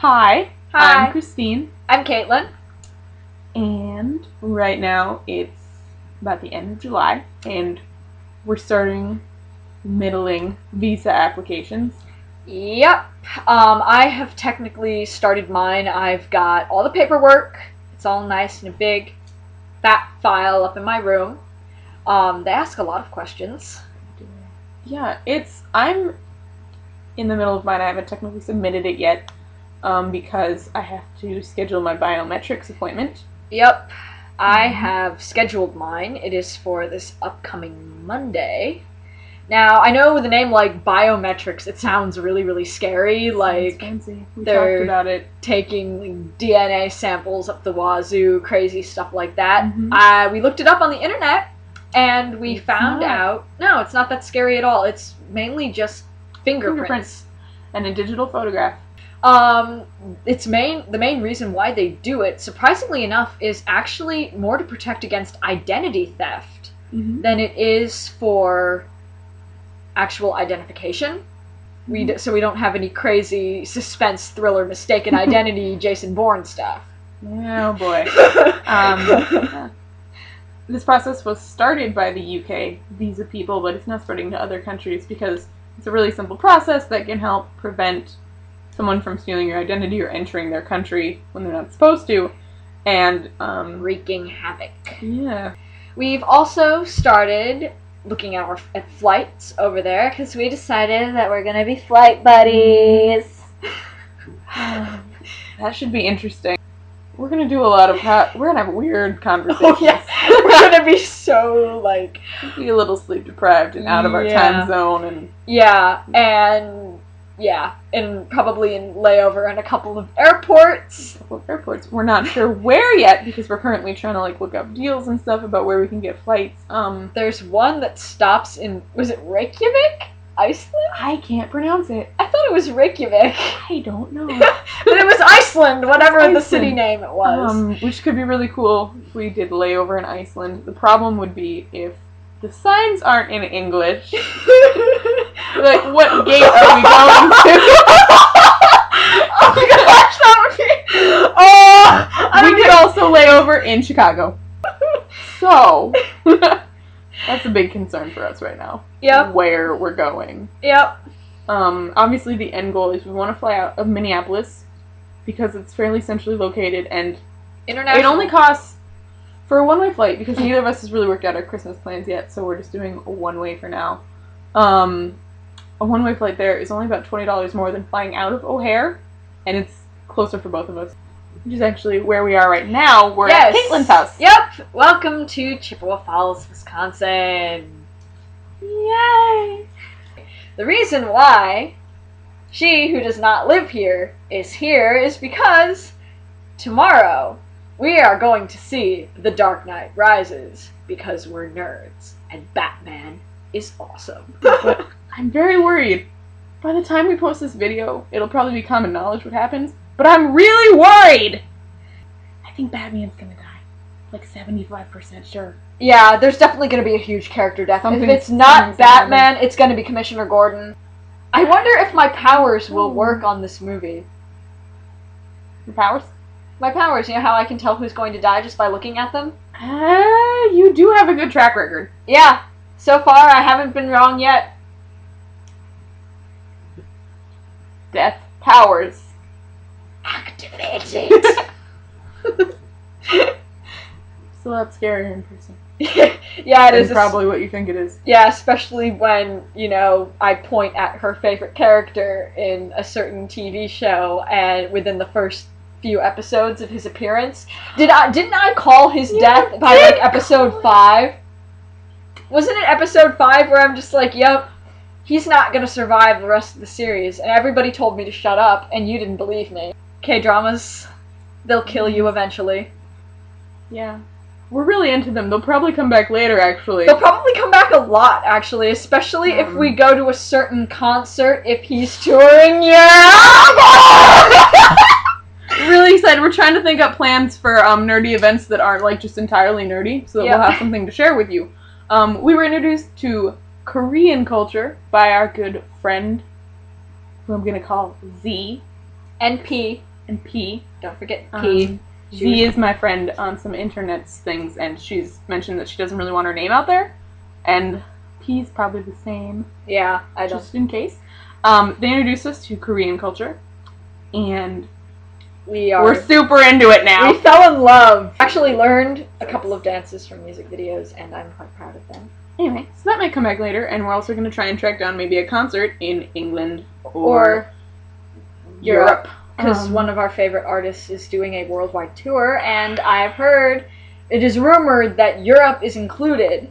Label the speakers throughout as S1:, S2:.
S1: Hi,
S2: Hi.
S1: I'm Kristine,
S2: I'm Kaitlyn.
S1: and right now it's about the end of July, and we're starting middling visa applications.
S2: Yep. I have technically started mine. I've got all the paperwork. It's all nice in a big, fat file up in my room. They ask a lot of questions.
S1: Yeah, I'm in the middle of mine. I haven't technically submitted it yet, because I have to schedule my biometrics appointment.
S2: Yep. I have scheduled mine. It is for this upcoming Monday. Now, I know with a name like biometrics, it sounds really, really scary. Like,
S1: fancy. We
S2: they're
S1: talked about it.
S2: taking DNA samples up the wazoo, crazy stuff like that.
S1: Mhm.
S2: We looked it up on the internet, and we found
S1: not.
S2: out, no, it's not that scary at all. It's mainly just fingerprints.
S1: And a digital photograph.
S2: The main reason why they do it, surprisingly enough, is actually more to protect against identity theft than it is for actual identification. So we don't have any crazy suspense, thriller, mistaken identity, Jason Bourne stuff.
S1: Oh boy. This process was started by the UK visa people, but it's now spreading to other countries because it's a really simple process that can help prevent someone from stealing your identity or entering their country when they're not supposed to, and
S2: wreaking havoc.
S1: Yeah.
S2: We've also started looking at flights over there because we decided that we're gonna be flight buddies.
S1: That should be interesting. We're gonna do a lot of we're gonna have weird conversations.
S2: Oh, yeah. We're gonna be so like
S1: be a little sleep deprived and out of our time zone,
S2: and probably in layover in a couple of airports.
S1: We're not sure where yet because we're currently trying to look up deals and stuff about where we can get flights.
S2: There's one that stops in, was it Reykjavik? Iceland?
S1: I can't pronounce it.
S2: I thought it was Reykjavik.
S1: I don't know.
S2: But it was Iceland, whatever the city name it was.
S1: Which could be really cool if we did layover in Iceland. The problem would be if the signs aren't in English. Like, what gate are we going to?
S2: Oh my gosh, that would be... Oh!
S1: We could also lay over in Chicago. So, that's a big concern for us right now.
S2: Yep.
S1: Where we're going.
S2: Yep.
S1: Obviously the end goal is we want to fly out of Minneapolis because it's fairly centrally located and it only costs for a one-way flight because neither of us has really worked out our Christmas plans yet, so we're just doing a one-way for now. A one-way flight there is only about $20 more than flying out of O'Hare, and it's closer for both of us. Which is actually where we are right now. We're at Kaitlyn's house.
S2: Yep. Welcome to Chippewa Falls, Wisconsin.
S1: Yay!
S2: The reason why she, who does not live here, is here is because tomorrow we are going to see The Dark Knight Rises because we're nerds and Batman is awesome.
S1: But I'm very worried. By the time we post this video, it'll probably be common knowledge what happens, but I'm really worried! I think Batman's gonna die. Like 75% sure.
S2: Yeah, there's definitely going to be a huge character death. If it's not Batman, it's going to be Commissioner Gordon. I wonder if my powers will work on this movie.
S1: Your powers?
S2: My powers, you know how I can tell who's going to die just by looking at them?
S1: You do have a good track record.
S2: Yeah, so far I haven't been wrong yet.
S1: Death powers.
S2: Activated!
S1: It's a lot scarier in person.
S2: Yeah, it is.
S1: Probably what you think it is.
S2: Yeah, especially when, you know, I point at her favorite character in a certain TV show, and within the first few episodes of his appearance, didn't I call his death by like episode 5? Wasn't it episode 5 where I'm just like, yep, he's not gonna survive the rest of the series, and everybody told me to shut up, and you didn't believe me. K-dramas, they'll kill you eventually.
S1: Yeah. We're really into them. They'll probably come back later, actually.
S2: They'll probably come back a lot, actually, especially if we go to a certain concert, if he's touring. Yeah!
S1: Really excited. We're trying to think up plans for nerdy events that aren't like just entirely nerdy, so that we'll have something to share with you. We were introduced to Korean culture by our good friend, who I'm gonna call Z.
S2: NP.
S1: and P.
S2: Don't forget P.
S1: Z is my friend on some internet things, and she's mentioned that she doesn't really want her name out there. And P's probably the same.
S2: Yeah, I don't.
S1: Just in case. They introduced us to Korean culture, and we're super into it now.
S2: We fell in love. Actually learned a couple of dances from music videos, and I'm quite proud of them.
S1: Anyway, so that might come back later, and we're also going to try and track down maybe a concert in England or Europe.
S2: Because one of our favorite artists is doing a worldwide tour, and I've heard, it is rumored that Europe is included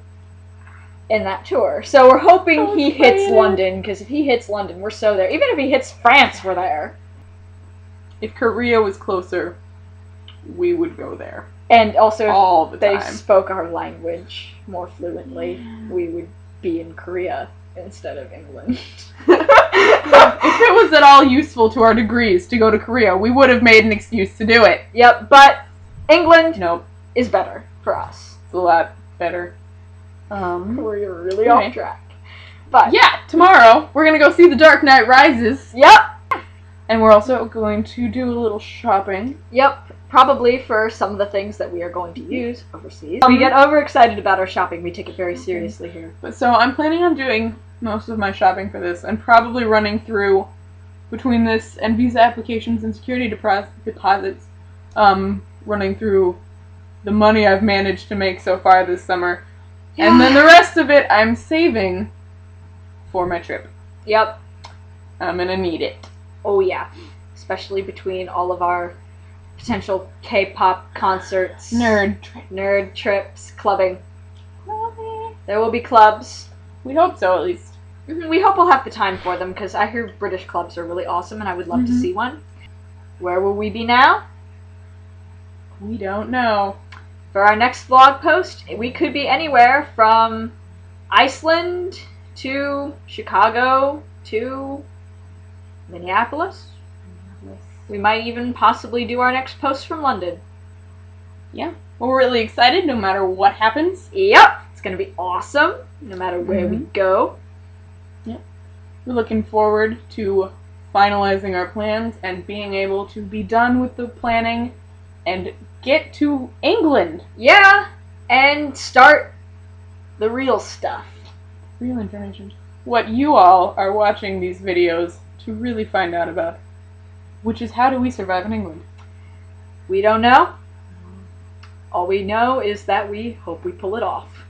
S2: in that tour. So we're hoping he hits London, because if he hits London, we're so there. Even if he hits France, we're there.
S1: If Korea was closer, we would go there.
S2: And also,
S1: all the
S2: if
S1: time.
S2: they spoke our language more fluently, we would be in Korea instead of England.
S1: If it was at all useful to our degrees to go to Korea, we would have made an excuse to do it.
S2: Yep, but England is better for us.
S1: It's a lot better.
S2: We're really off track. But
S1: yeah, tomorrow we're going to go see The Dark Knight Rises.
S2: Yep.
S1: And we're also going to do a little shopping.
S2: Yep. Probably for some of the things that we are going to use overseas. We get overexcited about our shopping. We take it very seriously here.
S1: So I'm planning on doing most of my shopping for this and probably running through, between this and visa applications and security deposits, running through the money I've managed to make so far this summer. Yeah. And then the rest of it I'm saving for my trip.
S2: Yep.
S1: I'm gonna need it.
S2: Oh yeah. Especially between all of our potential K-pop concerts. Nerd trips. Clubbing. There will be clubs.
S1: We hope so, at least.
S2: We hope we'll have the time for them, because I hear British clubs are really awesome, and I would love to see one. Where will we be now?
S1: We don't know.
S2: For our next vlog post, we could be anywhere from Iceland to Chicago to Minneapolis. We might even possibly do our next post from London.
S1: Yeah. Well, we're really excited no matter what happens.
S2: Yep. It's going to be awesome no matter where we go.
S1: Yep. We're looking forward to finalizing our plans and being able to be done with the planning and get to England.
S2: Yeah. And start the real stuff.
S1: Real information. What you all are watching these videos to really find out about. Which is, how do we survive in England?
S2: We don't know. All we know is that we hope we pull it off.